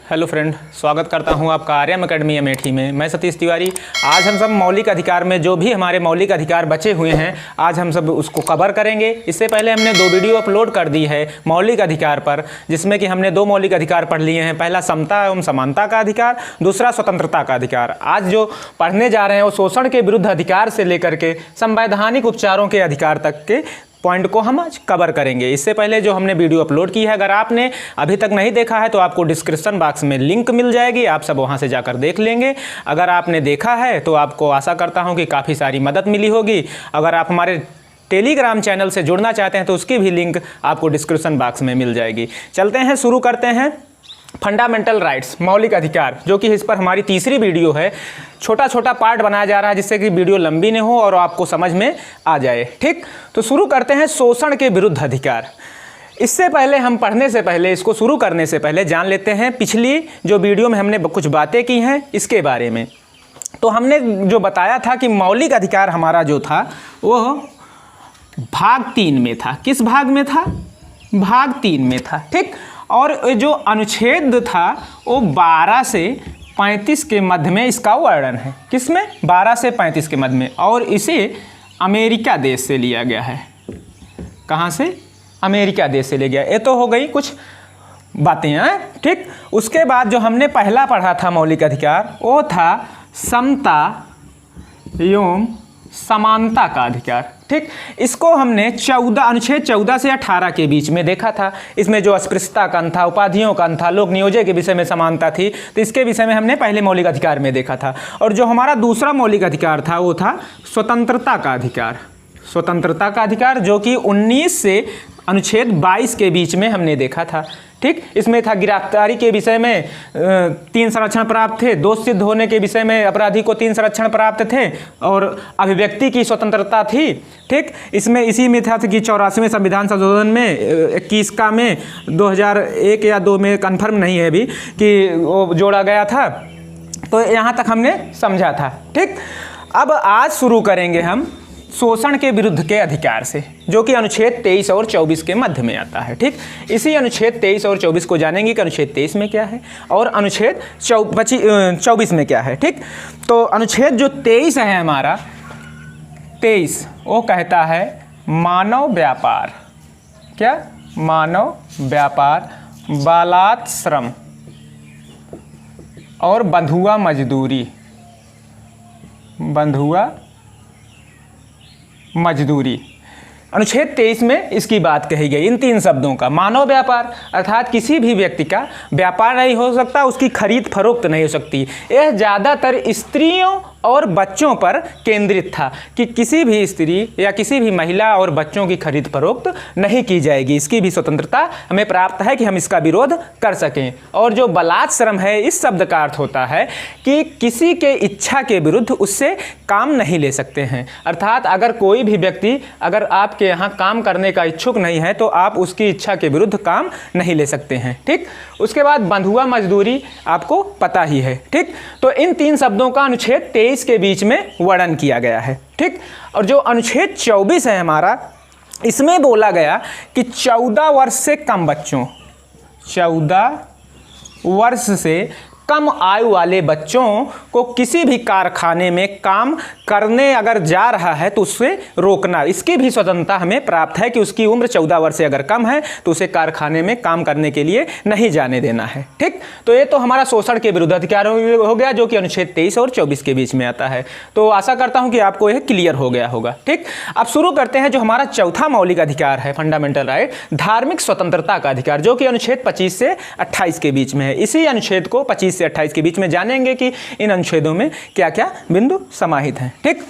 Hello friend, स्वागत करता हूं आपका आर्यम अकेडमी अमेठी में। मैं सतीश तिवारी। आज हम सब मौलिक अधिकार में जो भी हमारे मौलिक अधिकार बचे हुए हैं, आज हम सब उसको कवर करेंगे। इससे पहले हमने 2 वीडियो अपलोड कर दी है मौलिक अधिकार पर, जिसमें कि हमने 2 मौलिक अधिकार पढ़ लिए हैं। पहला समता एवं समानता का अधिकार, दूसरा स्वतंत्रता का अधिकार। आज जो पढ़ने जा रहे हैं वो शोषण के विरुद्ध अधिकार से लेकर के संवैधानिक उपचारों के अधिकार तक के पॉइंट को हम आज कवर करेंगे। इससे पहले जो हमने वीडियो अपलोड की है, अगर आपने अभी तक नहीं देखा है तो आपको डिस्क्रिप्शन बॉक्स में लिंक मिल जाएगी, आप सब वहां से जाकर देख लेंगे। अगर आपने देखा है तो आपको आशा करता हूं कि काफ़ी सारी मदद मिली होगी। अगर आप हमारे टेलीग्राम चैनल से जुड़ना चाहते हैं तो उसकी भी लिंक आपको डिस्क्रिप्शन बॉक्स में मिल जाएगी। चलते हैं, शुरू करते हैं। फंडामेंटल राइट्स, मौलिक अधिकार, जो कि इस पर हमारी तीसरी वीडियो है। छोटा छोटा पार्ट बनाया जा रहा है जिससे कि वीडियो लंबी न हो और आपको समझ में आ जाए। ठीक, तो शुरू करते हैं शोषण के विरुद्ध अधिकार। इससे पहले हम पढ़ने से पहले, इसको शुरू करने से पहले जान लेते हैं पिछली जो वीडियो में हमने कुछ बातें की हैं इसके बारे में। तो हमने जो बताया था कि मौलिक अधिकार हमारा जो था वो भाग 3 में था। किस भाग में था? भाग 3 में था। ठीक, और जो अनुच्छेद था वो 12 से 35 के मध्य में इसका वर्णन है। किसमें? 12 से 35 के मध्य में। और इसे अमेरिका देश से लिया गया है। कहाँ से? अमेरिका देश से ले गया। ये तो हो गई कुछ बातें हैं। ठीक, उसके बाद जो हमने पहला पढ़ा था मौलिक अधिकार वो था समता एवं समानता का अधिकार। ठीक, इसको हमने अनुच्छेद 14 से 18 के बीच में देखा था। इसमें जो अस्पृश्यता का अंत था, उपाधियों का अंत था, लोक नियोजन के विषय में समानता थी, तो इसके विषय में हमने पहले मौलिक अधिकार में देखा था। और जो हमारा दूसरा मौलिक अधिकार था वो था स्वतंत्रता का अधिकार। स्वतंत्रता का अधिकार जो कि 19 से अनुच्छेद 22 के बीच में हमने देखा था। ठीक, इसमें था गिरफ्तारी के विषय में 3 संरक्षण प्राप्त थे, दोष सिद्ध होने के विषय में अपराधी को 3 संरक्षण प्राप्त थे, और अभिव्यक्ति की स्वतंत्रता थी। ठीक, इसमें इसी में था कि 84वें संविधान संशोधन में 21 का में 2001 या 2 में कन्फर्म नहीं है अभी कि वो जोड़ा गया था। तो यहाँ तक हमने समझा था। ठीक, अब आज शुरू करेंगे हम शोषण के विरुद्ध के अधिकार से, जो कि अनुच्छेद 23 और 24 के मध्य में आता है। ठीक, इसी अनुच्छेद 23 और 24 को जानेंगे कि अनुच्छेद 23 में क्या है और अनुच्छेद 24 में क्या है। ठीक, तो अनुच्छेद जो 23 है हमारा, 23 वो कहता है मानव व्यापार। क्या? मानव व्यापार, बालात श्रम और बंधुआ मजदूरी। बंधुआ मजदूरी अनुच्छेद 23 में इसकी बात कही गई। इन 3 शब्दों का, मानव व्यापार अर्थात किसी भी व्यक्ति का व्यापार नहीं हो सकता, उसकी खरीद फरोख्त नहीं हो सकती। यह ज़्यादातर स्त्रियों और बच्चों पर केंद्रित था कि किसी भी स्त्री या किसी भी महिला और बच्चों की खरीद फरोख्त नहीं की जाएगी। इसकी भी स्वतंत्रता हमें प्राप्त है कि हम इसका विरोध कर सकें। और जो बलात् श्रम है, इस शब्द का अर्थ होता है कि किसी के इच्छा के विरुद्ध उससे काम नहीं ले सकते हैं। अर्थात अगर कोई भी व्यक्ति अगर आपके यहाँ काम करने का इच्छुक नहीं है तो आप उसकी इच्छा के विरुद्ध काम नहीं ले सकते हैं। ठीक, उसके बाद बंधुआ मजदूरी आपको पता ही है। ठीक, तो इन 3 शब्दों का अनुच्छेद 23 के बीच में वर्णन किया गया है। ठीक, और जो अनुच्छेद 24 है हमारा, इसमें बोला गया कि 14 वर्ष से कम बच्चों, 14 वर्ष से कम आयु वाले बच्चों को किसी भी कारखाने में काम करने अगर जा रहा है तो उससे रोकना। इसकी भी स्वतंत्रता हमें प्राप्त है कि उसकी उम्र 14 वर्ष से अगर कम है तो उसे कारखाने में काम करने के लिए नहीं जाने देना है। ठीक, तो ये तो हमारा शोषण के विरुद्ध अधिकार हो गया, जो कि अनुच्छेद 23 और 24 के बीच में आता है। तो आशा करता हूँ कि आपको यह क्लियर हो गया होगा। ठीक, अब शुरू करते हैं। जो हमारा चौथा मौलिक अधिकार है, फंडामेंटल राइट, धार्मिक स्वतंत्रता का अधिकार, जो कि अनुच्छेद 25 से 28 के बीच में है। इसी अनुच्छेद को 25 से 28 के बीच में जानेंगे कि इन अनुच्छेदों में क्या क्या बिंदु समाहित हैं। ठीक,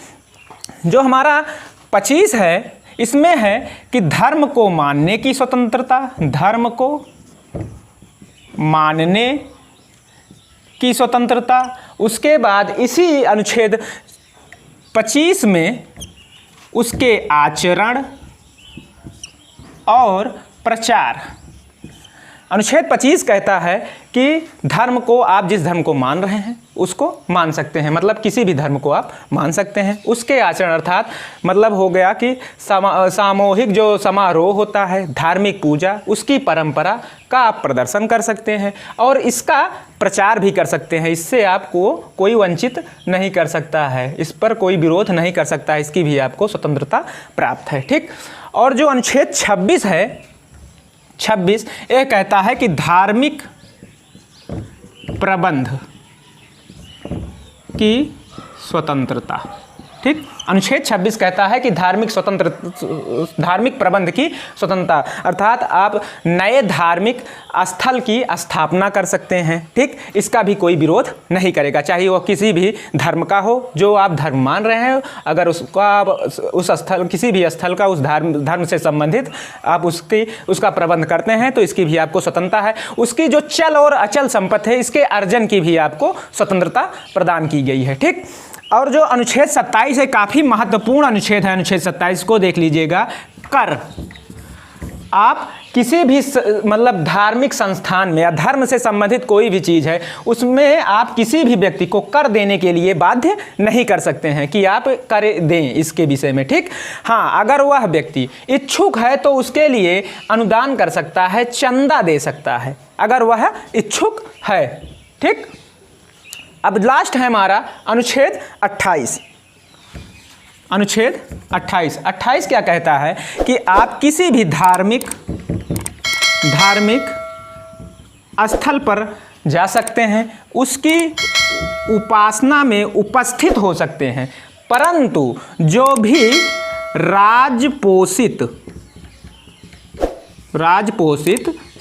जो हमारा 25 है, इसमें है कि धर्म को मानने की स्वतंत्रता, धर्म को मानने की स्वतंत्रता। उसके बाद इसी अनुच्छेद 25 में उसके आचरण और प्रचार, अनुच्छेद 25 कहता है कि धर्म को आप जिस धर्म को मान रहे हैं उसको मान सकते हैं, मतलब किसी भी धर्म को आप मान सकते हैं। उसके आचरण अर्थात मतलब हो गया कि सामूहिक जो समारोह होता है, धार्मिक पूजा, उसकी परंपरा का आप प्रदर्शन कर सकते हैं और इसका प्रचार भी कर सकते हैं। इससे आपको कोई वंचित नहीं कर सकता है, इस पर कोई विरोध नहीं कर सकता है, इसकी भी आपको स्वतंत्रता प्राप्त है। ठीक। और जो अनुच्छेद 26 है, 26 यह कहता है कि धार्मिक प्रबंध की स्वतंत्रता। ठीक। अनुच्छेद 26 कहता है कि धार्मिक प्रबंध की स्वतंत्रता अर्थात आप नए धार्मिक स्थल की स्थापना कर सकते हैं। ठीक। इसका भी कोई विरोध नहीं करेगा, चाहे वो किसी भी धर्म का हो, जो आप धर्म मान रहे हैं, अगर उसका उस स्थल किसी भी स्थल का उस धर्म से संबंधित आप उसका प्रबंध करते हैं तो इसकी भी आपको स्वतंत्रता है। उसकी जो चल और अचल संपत्ति है, इसके अर्जन की भी आपको स्वतंत्रता प्रदान की गई है। ठीक। और जो अनुच्छेद 27 है, काफ़ी महत्वपूर्ण अनुच्छेद है, अनुच्छेद 27 को देख लीजिएगा। कर, आप किसी भी मतलब धार्मिक संस्थान में या धर्म से संबंधित कोई भी चीज़ है उसमें आप किसी भी व्यक्ति को कर देने के लिए बाध्य नहीं कर सकते हैं कि आप कर दें इसके विषय में। ठीक। हाँ, अगर वह व्यक्ति इच्छुक है तो उसके लिए अनुदान कर सकता है, चंदा दे सकता है, अगर वह इच्छुक है। ठीक। अब लास्ट है हमारा अनुच्छेद 28। अनुच्छेद 28 क्या कहता है कि आप किसी भी धार्मिक स्थल पर जा सकते हैं, उसकी उपासना में उपस्थित हो सकते हैं, परंतु जो भी राजपोषित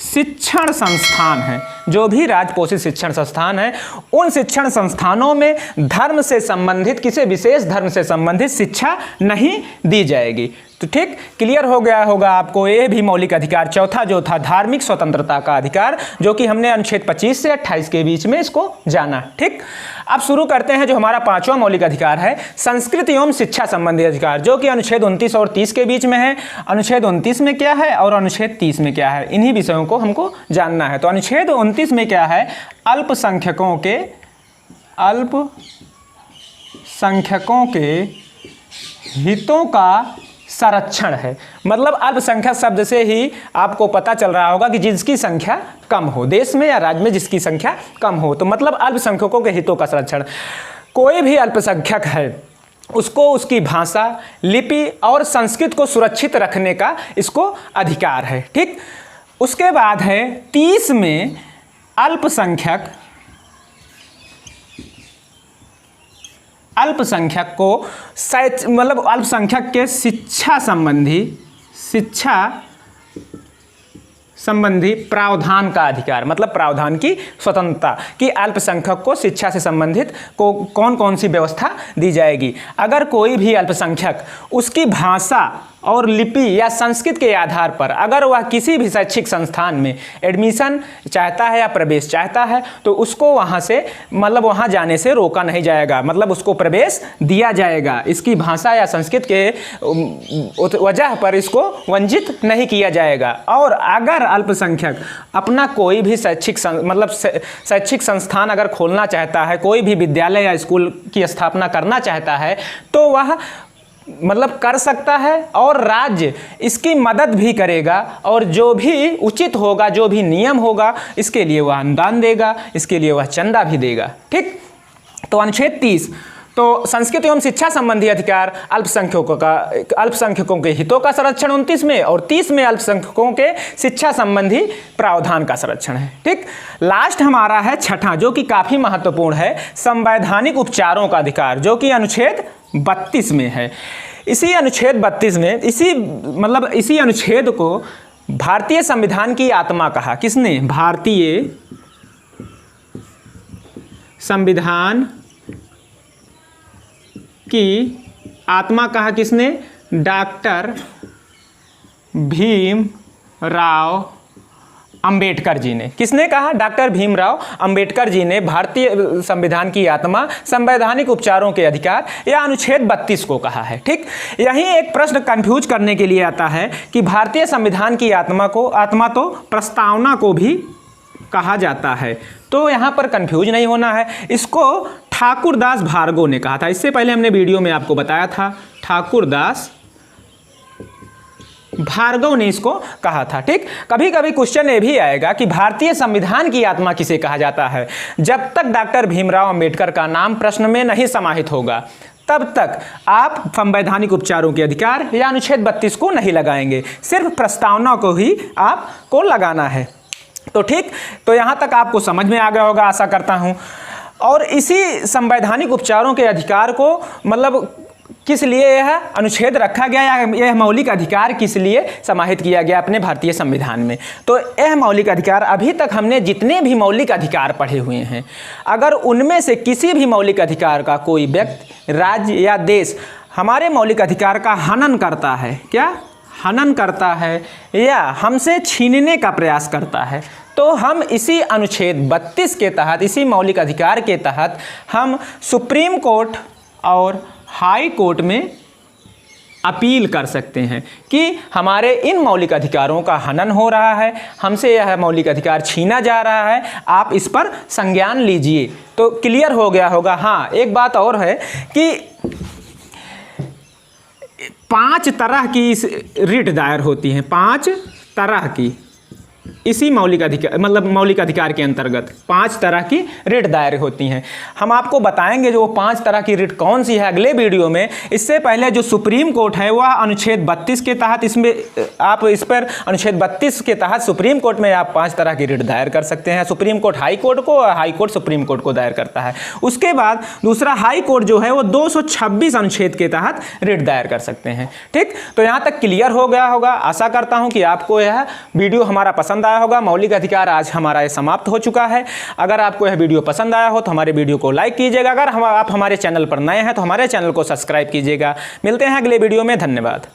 शिक्षण संस्थान है, जो भी राजपोषित शिक्षण संस्थान है, उन शिक्षण संस्थानों में धर्म से संबंधित किसी विशेष धर्म से संबंधित शिक्षा नहीं दी जाएगी। तो ठीक क्लियर हो गया होगा आपको। ये भी मौलिक अधिकार चौथा जो था धार्मिक स्वतंत्रता का अधिकार, जो कि हमने अनुच्छेद 25 से 28 के बीच में इसको जाना। ठीक। अब शुरू करते हैं जो हमारा पांचवा मौलिक अधिकार है, संस्कृति एवं शिक्षा संबंधी अधिकार, जो कि अनुच्छेद 29 और 30 के बीच में है। अनुच्छेद 29 में क्या है और अनुच्छेद 30 में क्या है, इन्हीं विषयों को हमको जानना है। तो अनुच्छेद 29 में क्या है, अल्पसंख्यकों के हितों का संरक्षण है। मतलब अल्पसंख्यक शब्द से ही आपको पता चल रहा होगा कि जिसकी संख्या कम हो, देश में या राज्य में जिसकी संख्या कम हो, तो मतलब अल्पसंख्यकों के हितों का संरक्षण। कोई भी अल्पसंख्यक है उसको उसकी भाषा, लिपि और संस्कृति को सुरक्षित रखने का इसको अधिकार है। ठीक। उसके बाद है 30 में अल्पसंख्यक को मतलब अल्पसंख्यक के शिक्षा संबंधी प्रावधान का अधिकार, मतलब प्रावधान की स्वतंत्रता कि अल्पसंख्यक को शिक्षा से संबंधित को कौन कौन सी व्यवस्था दी जाएगी। अगर कोई भी अल्पसंख्यक उसकी भाषा और लिपि या संस्कृत के आधार पर अगर वह किसी भी शैक्षिक संस्थान में एडमिशन चाहता है या प्रवेश चाहता है तो उसको वहाँ से मतलब वहाँ जाने से रोका नहीं जाएगा, मतलब उसको प्रवेश दिया जाएगा। इसकी भाषा या संस्कृत के वजह पर इसको वंचित नहीं किया जाएगा। और अगर अल्पसंख्यक अपना कोई भी शैक्षिक संस्थान अगर खोलना चाहता है, कोई भी विद्यालय या स्कूल की स्थापना करना चाहता है तो वह मतलब कर सकता है और राज्य इसकी मदद भी करेगा और जो भी उचित होगा, जो भी नियम होगा, इसके लिए वह अनुदान देगा, इसके लिए वह चंदा भी देगा। ठीक। तो अनुच्छेद 30 तो संस्कृति एवं शिक्षा संबंधी अधिकार अल्पसंख्यकों के हितों का संरक्षण 29 में और 30 में अल्पसंख्यकों के शिक्षा संबंधी प्रावधान का संरक्षण है। ठीक। लास्ट हमारा है छठा, जो कि काफी महत्वपूर्ण है, संवैधानिक उपचारों का अधिकार, जो कि अनुच्छेद 32 में है। इसी अनुच्छेद 32 में इसी अनुच्छेद को भारतीय संविधान की आत्मा कहा। किसने? भारतीय संविधान की आत्मा कहा किसने? डॉक्टर भीमराव अंबेडकर जी ने। किसने कहा? डॉक्टर भीमराव अंबेडकर जी ने भारतीय संविधान की आत्मा, संवैधानिक उपचारों के अधिकार या अनुच्छेद 32 को कहा है। ठीक, यही एक प्रश्न कंफ्यूज करने के लिए आता है कि भारतीय संविधान की आत्मा तो प्रस्तावना को भी कहा जाता है, तो यहाँ पर कंफ्यूज नहीं होना है। इसको ठाकुरदास भार्गव ने कहा था। इससे पहले हमने वीडियो में आपको बताया था, ठाकुरदास भार्गव ने इसको कहा था। ठीक, कभी कभी क्वेश्चन ये भी आएगा कि भारतीय संविधान की आत्मा किसे कहा जाता है। जब तक डॉक्टर भीमराव अंबेडकर का नाम प्रश्न में नहीं समाहित होगा तब तक आप संवैधानिक उपचारों के अधिकार या अनुच्छेद 32 को नहीं लगाएंगे, सिर्फ प्रस्तावना को ही आपको लगाना है। तो ठीक, तो यहाँ तक आपको समझ में आ गया होगा, आशा करता हूँ। और इसी संवैधानिक उपचारों के अधिकार को मतलब किस लिए यह अनुच्छेद रखा गया या यह मौलिक अधिकार किस लिए समाहित किया गया अपने भारतीय संविधान में। तो यह मौलिक अधिकार, अभी तक हमने जितने भी मौलिक अधिकार पढ़े हुए हैं, अगर उनमें से किसी भी मौलिक अधिकार का कोई व्यक्ति, राज्य या देश हमारे मौलिक अधिकार का हनन करता है, क्या हनन करता है या हमसे छीनने का प्रयास करता है, तो हम इसी अनुच्छेद 32 के तहत, इसी मौलिक अधिकार के तहत हम सुप्रीम कोर्ट और हाई कोर्ट में अपील कर सकते हैं कि हमारे इन मौलिक अधिकारों का हनन हो रहा है, हमसे यह मौलिक अधिकार छीना जा रहा है, आप इस पर संज्ञान लीजिए। तो क्लियर हो गया होगा। हाँ, एक बात और है कि 5 तरह की रिट दायर होती हैं, 5 तरह की, इसी मौलिक अधिकार मतलब मौलिक अधिकार के अंतर्गत 5 तरह की रिट दायर होती हैं। हम आपको बताएंगे जो वो 5 तरह की रिट कौन सी है अगले वीडियो में। इससे पहले जो सुप्रीम कोर्ट है वह अनुच्छेद 32 के तहत, इसमें आप इस पर अनुच्छेद 32 के तहत सुप्रीम कोर्ट में आप 5 तरह की रिट दायर कर सकते हैं। सुप्रीम कोर्ट हाई कोर्ट को और हाई कोर्ट सुप्रीम कोर्ट को दायर करता है। उसके बाद दूसरा हाई कोर्ट जो है वो 226 अनुच्छेद के तहत रिट दायर कर सकते हैं। ठीक, तो यहाँ तक क्लियर हो गया होगा। आशा करता हूँ कि आपको यह वीडियो हमारा पसंद आया होगा। मौलिक अधिकार आज हमारा ये समाप्त हो चुका है। अगर आपको यह वीडियो पसंद आया हो तो हमारे वीडियो को लाइक कीजिएगा। अगर आप हमारे चैनल पर नए हैं तो हमारे चैनल को सब्सक्राइब कीजिएगा। मिलते हैं अगले वीडियो में। धन्यवाद।